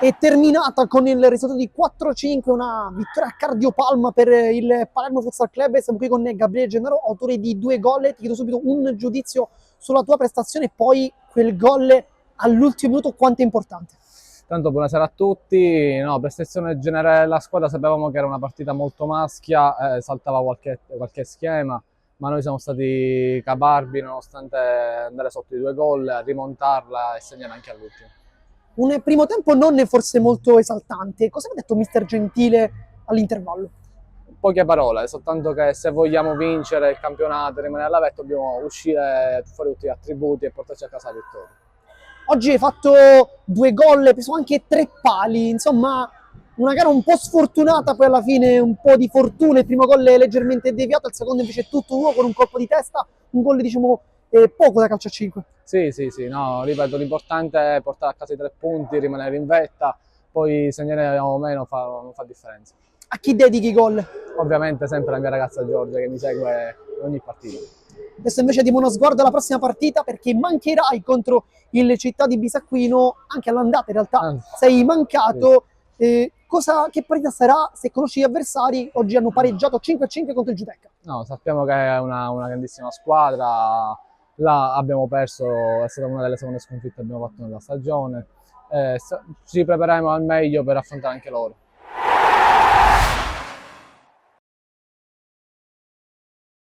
è terminata con il risultato di 4-5, una vittoria a cardiopalma per il Palermo Futsal Club. Siamo qui con Gabriele Gennaro, autore di 2 gol. Ti chiedo subito un giudizio sulla tua prestazione e poi quel gol all'ultimo minuto quanto è importante. Tanto buonasera a tutti, no, prestazione generale della squadra, sapevamo che era una partita molto maschia, saltava qualche schema, ma noi siamo stati caparbi nonostante andare sotto i 2 gol, rimontarla e segnare anche all'ultimo. Un primo tempo non forse molto esaltante. Cosa ha detto mister Gentile all'intervallo? Poche parole, soltanto che se vogliamo vincere il campionato e rimanere alla vetta dobbiamo uscire fuori tutti gli attributi e portarci a casa la vittoria. Oggi hai fatto 2 gol, hai preso anche 3 pali, insomma una gara un po' sfortunata, poi alla fine un po' di fortuna, il primo gol è leggermente deviato, il secondo invece è tutto tuo con un colpo di testa, un gol diciamo poco da calcio a 5. Sì, no, ripeto, l'importante è portare a casa i 3 punti, rimanere in vetta, poi segnare o meno non fa differenza. A chi dedichi i gol? Ovviamente sempre la mia ragazza Giorgia che mi segue in ogni partita. Adesso invece diamo uno sguardo alla prossima partita perché mancherai contro il Città di Bisacquino, anche all'andata in realtà sei mancato. Che partita sarà? Se conosci gli avversari, oggi hanno pareggiato 5-5 contro il Giudecca. No, sappiamo che è una grandissima squadra, là abbiamo perso, è stata una delle seconde sconfitte che abbiamo fatto nella stagione, ci prepareremo al meglio per affrontare anche loro.